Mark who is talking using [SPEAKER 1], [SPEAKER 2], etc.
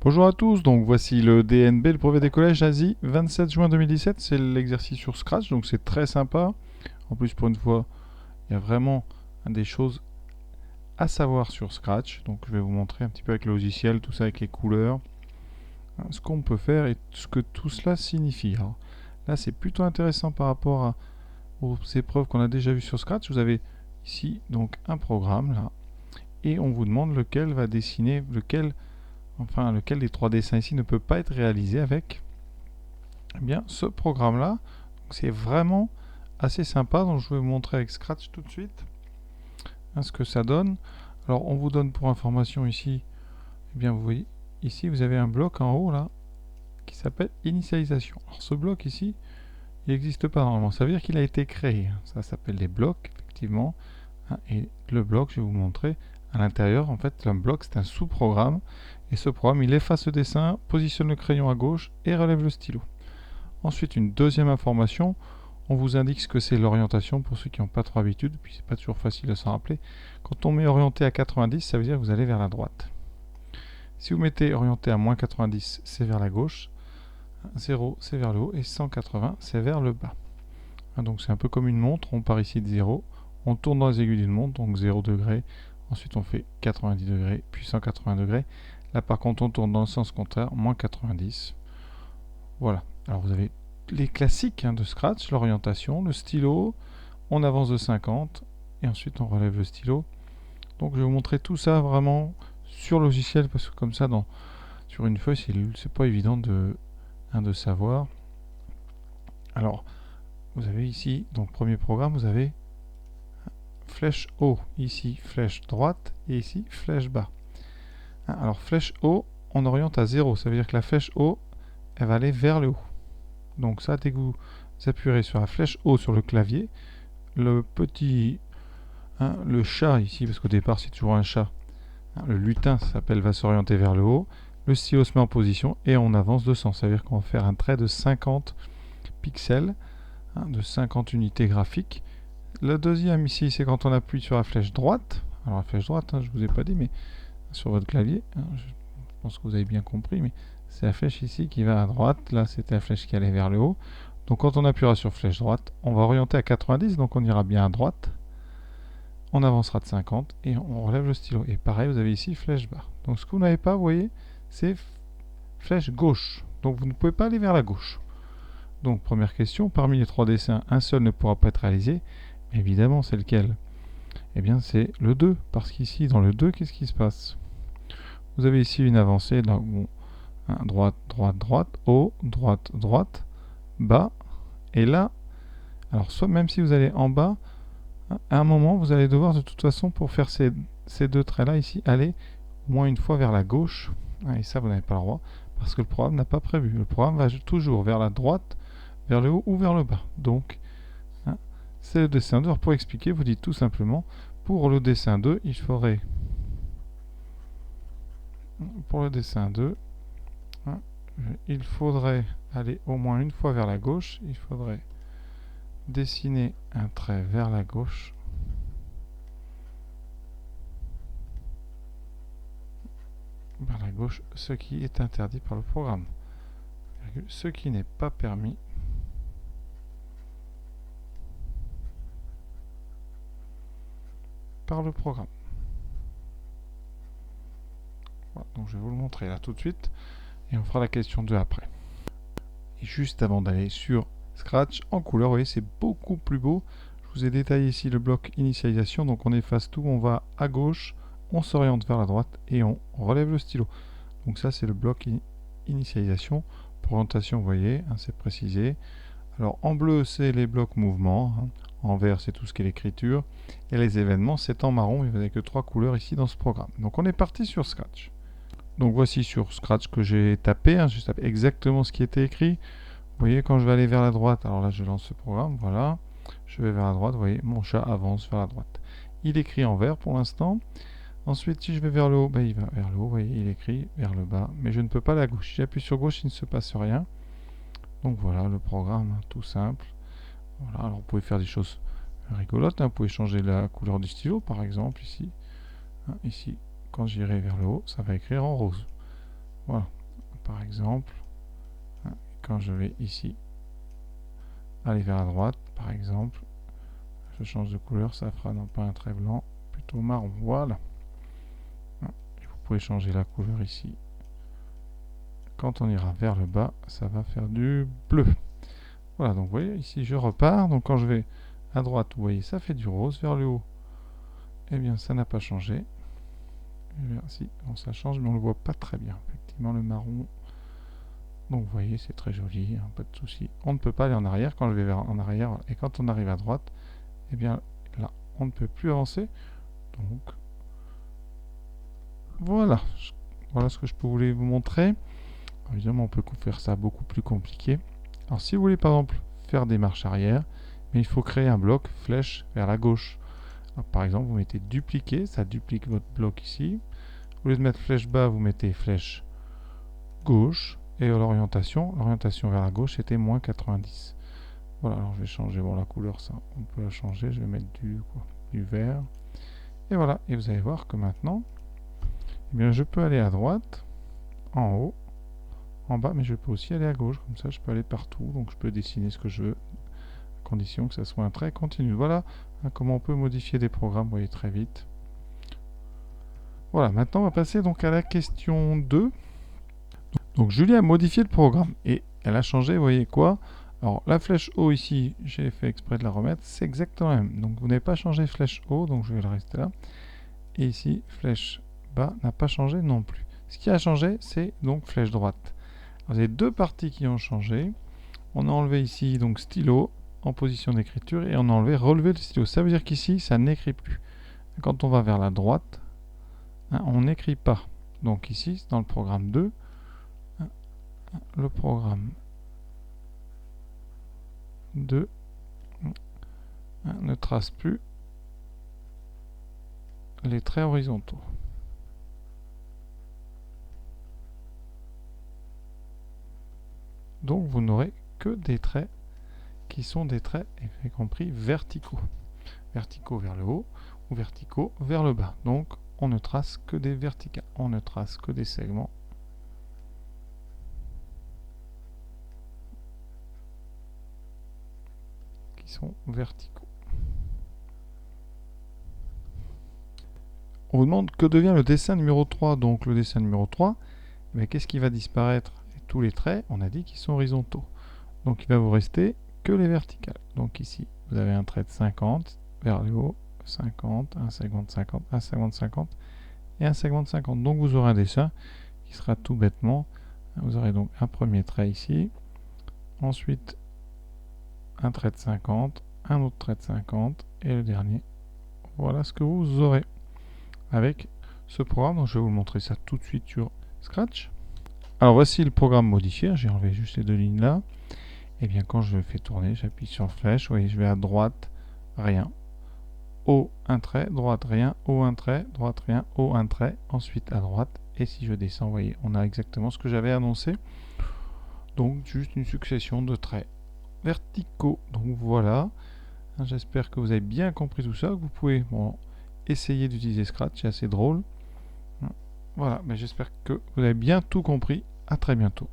[SPEAKER 1] Bonjour à tous, donc voici le DNB, le brevet des collèges Asie, 27 juin 2017, c'est l'exercice sur Scratch, donc c'est très sympa. En plus, pour une fois, il y a vraiment des choses à savoir sur Scratch, donc je vais vous montrer un petit peu avec le logiciel, tout ça avec les couleurs, ce qu'on peut faire et ce que tout cela signifie. Alors, là, c'est plutôt intéressant par rapport aux épreuves qu'on a déjà vues sur Scratch. Vous avez ici donc un programme là, et on vous demande lequel va dessiner, lequel des trois dessins ici ne peut pas être réalisé avec bien ce programme-là. C'est vraiment assez sympa, donc je vais vous montrer avec Scratch tout de suite ce que ça donne. Alors on vous donne pour information ici, bien vous voyez, ici vous avez un bloc en haut là qui s'appelle initialisation. Alors ce bloc ici, il n'existe pas normalement, ça veut dire qu'il a été créé. Ça s'appelle des blocs, effectivement. Et le bloc, je vais vous montrer à l'intérieur, en fait, un bloc c'est un sous-programme. Et ce programme, il efface le dessin, positionne le crayon à gauche et relève le stylo. Ensuite, une deuxième information, on vous indique ce que c'est l'orientation pour ceux qui n'ont pas trop l'habitude, puis c'est pas toujours facile de s'en rappeler. Quand on met orienté à 90, ça veut dire que vous allez vers la droite. Si vous mettez orienté à moins 90, c'est vers la gauche, 0 c'est vers le haut et 180 c'est vers le bas. Donc c'est un peu comme une montre, on part ici de 0, on tourne dans les aiguilles d'une montre, donc 0 degré, ensuite on fait 90 degrés, puis 180 degrés. Là par contre on tourne dans le sens contraire, moins 90. Voilà, alors vous avez les classiques de Scratch, l'orientation, le stylo, on avance de 50 et ensuite on relève le stylo. Donc je vais vous montrer tout ça vraiment sur le logiciel parce que comme ça sur une feuille c'est pas évident de savoir. Alors vous avez ici, donc premier programme, vous avez flèche haut, ici flèche droite et ici flèche bas. Alors flèche haut, on oriente à 0, ça veut dire que la flèche haut, elle va aller vers le haut. Donc ça, dès que vous appuierez sur la flèche haut sur le clavier, le petit, le chat ici, parce qu'au départ c'est toujours un chat, le lutin ça s'appelle, va s'orienter vers le haut, le stylo se met en position et on avance de 100, ça veut dire qu'on va faire un trait de 50 pixels, de 50 unités graphiques. Le deuxième ici, c'est quand on appuie sur la flèche droite. Alors la flèche droite, je ne vous ai pas dit, mais sur votre clavier, je pense que vous avez bien compris, mais c'est la flèche ici qui va à droite. Là, c'était la flèche qui allait vers le haut. Donc quand on appuiera sur flèche droite, on va orienter à 90, donc on ira bien à droite. On avancera de 50 et on relève le stylo. Et pareil, vous avez ici flèche bas. Donc ce que vous n'avez pas, vous voyez, c'est flèche gauche. Donc vous ne pouvez pas aller vers la gauche. Donc première question, parmi les trois dessins, un seul ne pourra pas être réalisé. Évidemment, c'est lequel? Eh bien, c'est le 2. Parce qu'ici, dans le 2, qu'est-ce qui se passe? Vous avez ici une avancée, droite, droite, droite, haut, droite, droite, bas. Et là, alors soit même si vous allez en bas, à un moment, vous allez devoir de toute façon, pour faire ces deux traits-là ici, aller au moins une fois vers la gauche. Et ça, vous n'avez pas le droit, parce que le programme n'a pas prévu. Le programme va toujours vers la droite, vers le haut ou vers le bas. Donc, c'est le dessin 2. Alors pour expliquer, vous dites tout simplement, pour le dessin 2, il faudrait, il faudrait aller au moins une fois vers la gauche, il faudrait dessiner un trait vers la gauche, ce qui est interdit par le programme, ce qui n'est pas permis par le programme. Voilà, donc je vais vous le montrer là tout de suite et on fera la question 2 après. Et juste avant d'aller sur Scratch en couleur, vous voyez, c'est beaucoup plus beau. Je vous ai détaillé ici le bloc initialisation, donc on efface tout, on va à gauche, on s'oriente vers la droite et on relève le stylo. Donc ça c'est le bloc initialisation. Pour orientation, vous voyez, c'est précisé. Alors en bleu c'est les blocs mouvement, en vert c'est tout ce qui est l'écriture, et les événements c'est en marron, il n'y avait que 3 couleurs ici dans ce programme. Donc on est parti sur Scratch. Donc voici sur Scratch que j'ai tapé, je tape exactement ce qui était écrit. Vous voyez, quand je vais aller vers la droite, alors là je lance ce programme, voilà, je vais vers la droite, vous voyez, mon chat avance vers la droite. Il écrit en vert pour l'instant. Ensuite, si je vais vers le haut, il va vers le haut, vous voyez, il écrit vers le bas, mais je ne peux pas aller à gauche. Si j'appuie sur gauche, il ne se passe rien. Donc voilà le programme, tout simple. Voilà, alors vous pouvez faire des choses rigolotes, vous pouvez changer la couleur du stylo, par exemple, ici. Ici, quand j'irai vers le haut, ça va écrire en rose. Voilà, par exemple, hein, quand je vais ici aller vers la droite, par exemple, je change de couleur, ça fera non pas un trait blanc, plutôt marron. Voilà. Et vous pouvez changer la couleur ici. Quand on ira vers le bas, ça va faire du bleu. Voilà, donc vous voyez, ici je repars. Donc quand je vais à droite, vous voyez, ça fait du rose. Vers le haut, eh bien, ça n'a pas changé. Si, bon, ça change, mais on ne le voit pas très bien. Effectivement, le marron. Donc vous voyez, c'est très joli, hein, pas de souci. On ne peut pas aller en arrière. Quand je vais en arrière, et quand on arrive à droite, eh bien, là, on ne peut plus avancer. Donc, voilà. Voilà ce que je voulais vous montrer. Alors, évidemment, on peut faire ça beaucoup plus compliqué. Alors, si vous voulez, par exemple, faire des marches arrière, mais il faut créer un bloc flèche vers la gauche. Alors, par exemple, vous mettez dupliquer, ça duplique votre bloc ici. Au lieu de mettre flèche bas, vous mettez flèche gauche. Et l'orientation vers la gauche, c'était moins 90. Voilà, alors je vais changer la couleur, ça, on peut la changer. Je vais mettre du vert. Et voilà, et vous allez voir que maintenant, eh bien, je peux aller à droite, en haut, en bas, mais je peux aussi aller à gauche. Comme ça, je peux aller partout. Donc, je peux dessiner ce que je veux, à condition que ça soit un trait continu. Voilà hein, comment on peut modifier des programmes, vous voyez, très vite. Voilà, maintenant, on va passer donc à la question 2. Donc, Julie a modifié le programme et elle a changé, vous voyez quoi? Alors, la flèche haut ici, j'ai fait exprès de la remettre, c'est exactement la même. Donc, vous n'avez pas changé flèche haut, donc je vais le rester là. Et ici, flèche bas n'a pas changé non plus. Ce qui a changé, c'est donc flèche droite. Alors, vous avez deux parties qui ont changé. On a enlevé ici donc stylo en position d'écriture et on a enlevé relever le stylo. Ça veut dire qu'ici, ça n'écrit plus. Quand on va vers la droite, hein, on n'écrit pas. Donc ici, dans le programme 2, hein, le programme 2 hein, ne trace plus les traits horizontaux. Donc vous n'aurez que des traits qui sont des traits, y compris verticaux. Verticaux vers le haut ou verticaux vers le bas. Donc on ne trace que des verticales, on ne trace que des segments qui sont verticaux. On vous demande que devient le dessin numéro 3. Donc le dessin numéro 3, qu'est-ce qui va disparaître? Tous les traits, on a dit qu'ils sont horizontaux. Donc il va vous rester que les verticales. Donc ici, vous avez un trait de 50 vers le haut, 50, un segment de 50, un segment de 50 et un segment de 50. Donc vous aurez un dessin qui sera tout bêtement, vous aurez donc un premier trait ici, ensuite un trait de 50, un autre trait de 50 et le dernier. Voilà ce que vous aurez avec ce programme. Donc je vais vous montrer ça tout de suite sur Scratch. Alors voici le programme modifié, j'ai enlevé juste ces deux lignes là. Et bien quand je le fais tourner, j'appuie sur flèche, vous voyez, je vais à droite, rien, haut, un trait, droite, rien, haut, un trait, droite, rien, haut, un trait, ensuite à droite, et si je descends, vous voyez, on a exactement ce que j'avais annoncé. Donc juste une succession de traits verticaux. Donc voilà, j'espère que vous avez bien compris tout ça, que vous pouvez essayer d'utiliser Scratch, c'est assez drôle. Voilà, mais j'espère que vous avez bien tout compris. À très bientôt.